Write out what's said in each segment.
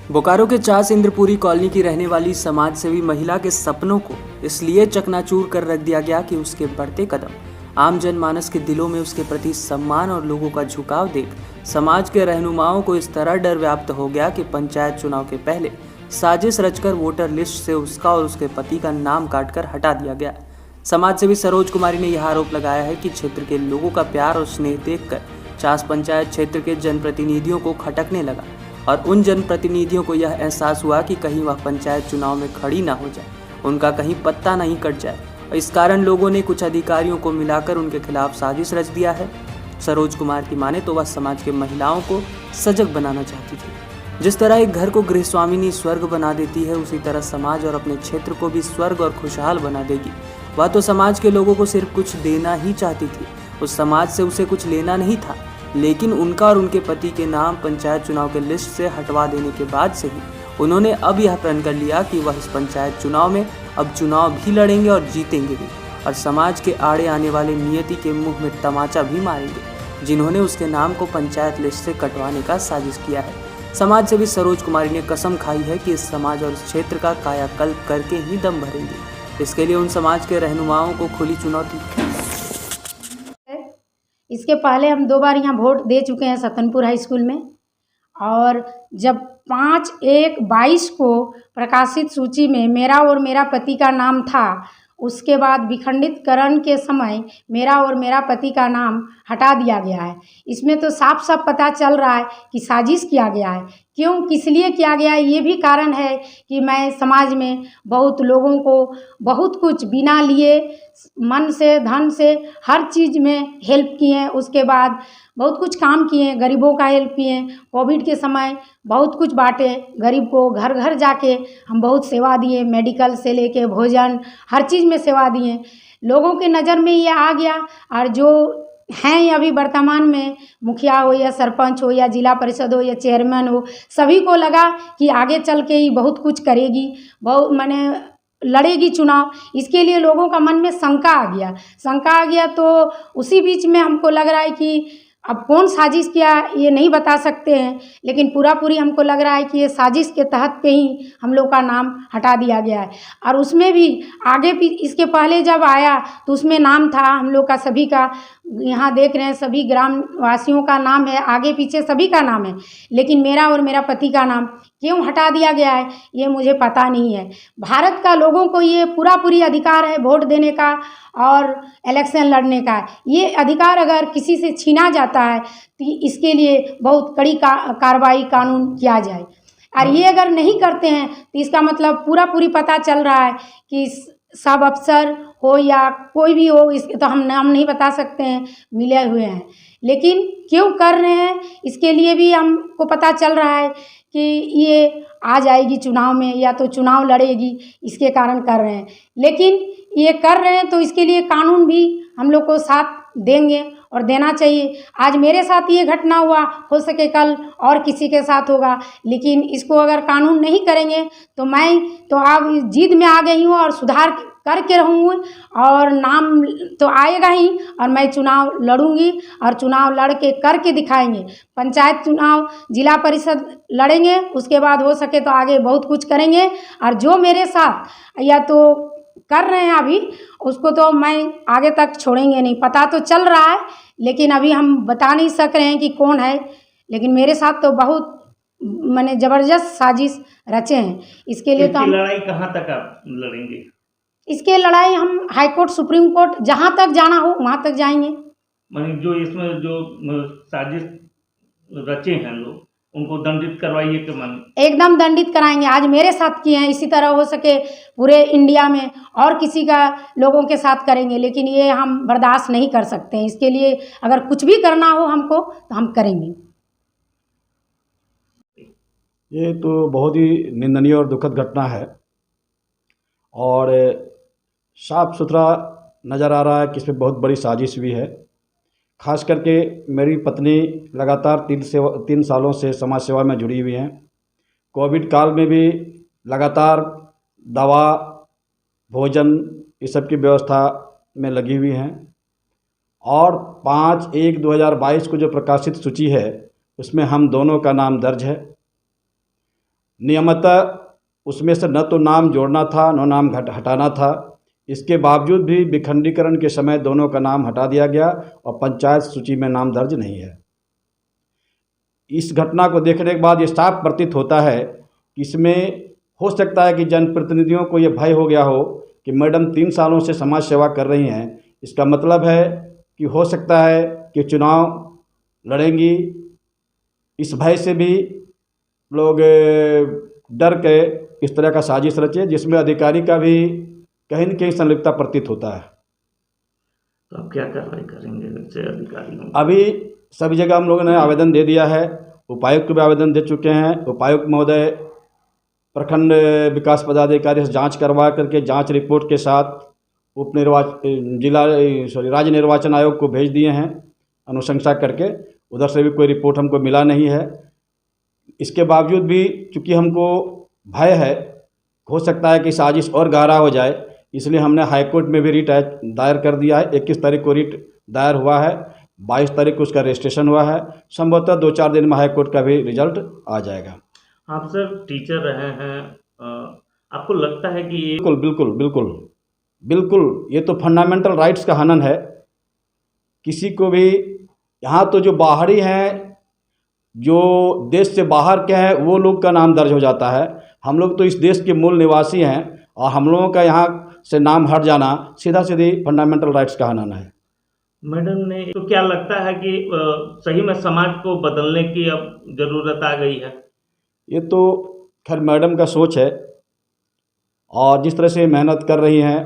बोकारो के चास इंद्रपुरी कॉलोनी की रहने वाली समाजसेवी महिला के सपनों को इसलिए चकनाचूर कर रख दिया गया कि उसके बढ़ते कदम आम जनमानस के दिलों में उसके प्रति सम्मान और लोगों का झुकाव देख समाज के रहनुमाओं को इस तरह डर व्याप्त हो गया कि पंचायत चुनाव के पहले साजिश रचकर वोटर लिस्ट से उसका और उसके पति का नाम काटकर हटा दिया गया। समाजसेवी सरोज कुमारी ने यह आरोप लगाया है कि क्षेत्र के लोगों का प्यार और स्नेह देखकर चास पंचायत क्षेत्र के जनप्रतिनिधियों को खटकने लगा और उन जनप्रतिनिधियों को यह एहसास हुआ कि कहीं वह पंचायत चुनाव में खड़ी ना हो जाए, उनका कहीं पत्ता नहीं कट जाए। इस कारण लोगों ने कुछ अधिकारियों को मिलाकर उनके खिलाफ साजिश रच दिया है। सरोज कुमार की माने तो वह समाज के महिलाओं को सजग बनाना चाहती थी। जिस तरह एक घर को गृहस्वामिनी स्वर्ग बना देती है, उसी तरह समाज और अपने क्षेत्र को भी स्वर्ग और खुशहाल बना देगी। वह तो समाज के लोगों को सिर्फ कुछ देना ही चाहती थी, उस समाज से उसे कुछ लेना नहीं था। लेकिन उनका और उनके पति के नाम पंचायत चुनाव के लिस्ट से हटवा देने के बाद से ही उन्होंने अब यह प्रण कर लिया कि वह इस पंचायत चुनाव में अब चुनाव भी लड़ेंगे और जीतेंगे भी, और समाज के आड़े आने वाले नियति के मुंह में तमाचा भी मारेंगे जिन्होंने उसके नाम को पंचायत लिस्ट से कटवाने का साजिश किया है। समाज सेवी सरोज कुमारी ने कसम खाई है कि इस समाज और इस क्षेत्र का कायाकल्प करके ही दम भरेंगे। इसके लिए उन समाज के रहनुमाओं को खुली चुनौती। इसके पहले हम 2 बार यहाँ वोट दे चुके हैं सतनपुर हाई स्कूल में, और जब 5/1/22 को प्रकाशित सूची में मेरा और मेरा पति का नाम था, उसके बाद विखंडितकरण के समय मेरा और मेरा पति का नाम हटा दिया गया है। इसमें तो साफ साफ पता चल रहा है कि साजिश किया गया है। क्यों, किस लिए किया गया है, ये भी कारण है कि मैं समाज में बहुत लोगों को बहुत कुछ बिना लिए मन से धन से हर चीज़ में हेल्प किए हैं। उसके बाद बहुत कुछ काम किए, गरीबों का हेल्प किए। कोविड के समय बहुत कुछ बांटे, गरीब को घर घर जाके हम बहुत सेवा दिए, मेडिकल से लेके भोजन हर चीज़ में सेवा दिए। लोगों के नज़र में ये आ गया, और जो हैं अभी वर्तमान में मुखिया हो या सरपंच हो या जिला परिषद हो या चेयरमैन हो, सभी को लगा कि आगे चल के ही बहुत कुछ करेगी, बहुत माने लड़ेगी चुनाव। इसके लिए लोगों का मन में शंका आ गया। तो उसी बीच में हमको लग रहा है कि अब कौन साजिश किया ये नहीं बता सकते हैं, लेकिन पूरी हमको लग रहा है कि ये साजिश के तहत पे ही हम लोग का नाम हटा दिया गया है। और उसमें भी आगे भी इसके पहले जब आया तो उसमें नाम था हम लोग का, सभी का, यहाँ देख रहे हैं सभी ग्राम वासियों का नाम है, आगे पीछे सभी का नाम है, लेकिन मेरा और मेरा पति का नाम क्यों हटा दिया गया है ये मुझे पता नहीं है। भारत का लोगों को ये पूरी अधिकार है वोट देने का और इलेक्शन लड़ने का। ये अधिकार अगर किसी से छीना जाता है तो इसके लिए बहुत कड़ी कार्रवाई कानून किया जाए, और ये अगर नहीं करते हैं तो इसका मतलब पूरी पता चल रहा है कि सब अफसर हो या कोई भी हो, इसके तो हम नाम नहीं बता सकते हैं, मिले हुए हैं। लेकिन क्यों कर रहे हैं इसके लिए भी हमको पता चल रहा है कि ये आ जाएगी चुनाव में या तो चुनाव लड़ेगी, इसके कारण कर रहे हैं। लेकिन ये कर रहे हैं तो इसके लिए कानून भी हम लोग को साथ देंगे और देना चाहिए। आज मेरे साथ ये घटना हुआ, हो सके कल और किसी के साथ होगा, लेकिन इसको अगर कानून नहीं करेंगे तो मैं तो अब जिद में आ गई हूँ और सुधार करके रहूँगी, और नाम तो आएगा ही, और मैं चुनाव लड़ूंगी और चुनाव लड़ के करके दिखाएंगे। पंचायत चुनाव, जिला परिषद लड़ेंगे, उसके बाद हो सके तो आगे बहुत कुछ करेंगे। और जो मेरे साथ या तो कर रहे हैं अभी, उसको तो मैं आगे तक छोड़ेंगे नहीं। पता तो चल रहा है, लेकिन अभी हम बता नहीं सक रहे हैं कि कौन है, लेकिन मेरे साथ तो बहुत मैंने ज़बरदस्त साजिश रचे हैं। इसके लिए तो हम लड़ाई कहाँ तक आप लड़ेंगे? इसके लड़ाई हम हाई कोर्ट, सुप्रीम कोर्ट, जहाँ तक जाना हो वहाँ तक जाएंगे। माने जो इसमें जो साजिश रचे हैं लोग, उनको दंडित करवाइए कि मन एकदम दंडित कराएंगे। आज मेरे साथ किए हैं, इसी तरह हो सके पूरे इंडिया में और किसी का लोगों के साथ करेंगे, लेकिन ये हम बर्दाश्त नहीं कर सकते हैं। इसके लिए अगर कुछ भी करना हो हमको तो हम करेंगे। ये तो बहुत ही निंदनीय और दुखद घटना है, और साफ सुथरा नज़र आ रहा है कि इसमें बहुत बड़ी साजिश भी है। खास करके मेरी पत्नी लगातार 3 सालों से समाज सेवा में जुड़ी हुई हैं। कोविड काल में भी लगातार दवा, भोजन, इस सब की व्यवस्था में लगी हुई हैं, और 5/1/2022 को जो प्रकाशित सूची है उसमें हम दोनों का नाम दर्ज है। नियमतः उसमें से न तो नाम जोड़ना था न नाम हटाना था। इसके बावजूद भी विखंडीकरण के समय दोनों का नाम हटा दिया गया और पंचायत सूची में नाम दर्ज नहीं है। इस घटना को देखने के बाद ये साफ प्रतीत होता है कि इसमें हो सकता है कि जनप्रतिनिधियों को ये भय हो गया हो कि मैडम 3 सालों से समाज सेवा कर रही हैं, इसका मतलब है कि हो सकता है कि चुनाव लड़ेंगी। इस भय से भी लोग डर के इस तरह का साजिश रचे, जिसमें अधिकारी का भी कहीं न कहीं संलिप्तता प्रतीत होता है। तो आप क्या कार्रवाई करेंगे वैसे अधिकारियों? अभी सभी जगह हम लोगों ने आवेदन दे दिया है, उपायुक्त को भी आवेदन दे चुके हैं। उपायुक्त महोदय प्रखंड विकास पदाधिकारी से जांच करवा करके जांच रिपोर्ट के साथ राज्य निर्वाचन आयोग को भेज दिए हैं अनुशंसा करके। उधर से भी कोई रिपोर्ट हमको मिला नहीं है। इसके बावजूद भी चूँकि हमको भय है, हो सकता है कि साजिश और गहरा हो जाए, इसलिए हमने हाईकोर्ट में भी रिट दायर कर दिया है। 21 तारीख को रिट दायर हुआ है, 22 तारीख को उसका रजिस्ट्रेशन हुआ है। संभवतः 2-4 दिन में हाईकोर्ट का भी रिजल्ट आ जाएगा। आप सर टीचर रहे हैं, आपको लगता है कि ये बिल्कुल ये तो फंडामेंटल राइट्स का हनन है। किसी को भी यहाँ तो जो बाहरी हैं, जो देश से बाहर के हैं, वो लोग का नाम दर्ज हो जाता है। हम लोग तो इस देश के मूल निवासी हैं और हम लोगों का यहाँ से नाम हट जाना सीधा सीधी फंडामेंटल राइट्स का हनन है। मैडम ने तो क्या लगता है कि सही में समाज को बदलने की अब ज़रूरत आ गई है? ये तो खैर मैडम का सोच है और जिस तरह से मेहनत कर रही हैं,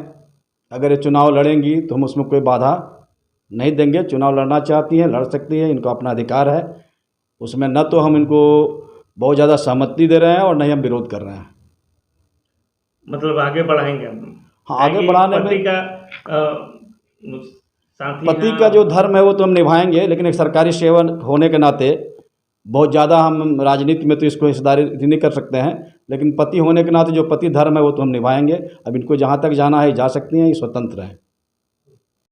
अगर ये चुनाव लड़ेंगी तो हम उसमें कोई बाधा नहीं देंगे। चुनाव लड़ना चाहती हैं, लड़ सकती हैं, इनको अपना अधिकार है। उसमें न तो हम इनको बहुत ज़्यादा सहमति दे रहे हैं और न ही हम विरोध कर रहे हैं। मतलब आगे बढ़ाएंगे हम? हाँ, आगे बढ़ाने में पति का जो धर्म है वो तो हम निभाएंगे, लेकिन एक सरकारी सेवक होने के नाते बहुत ज़्यादा हम राजनीति में तो इसको हिस्सेदारी नहीं कर सकते हैं, लेकिन पति होने के नाते जो पति धर्म है वो तो हम निभाएंगे। अब इनको जहाँ तक जाना है जा सकती हैं, ये स्वतंत्र हैं।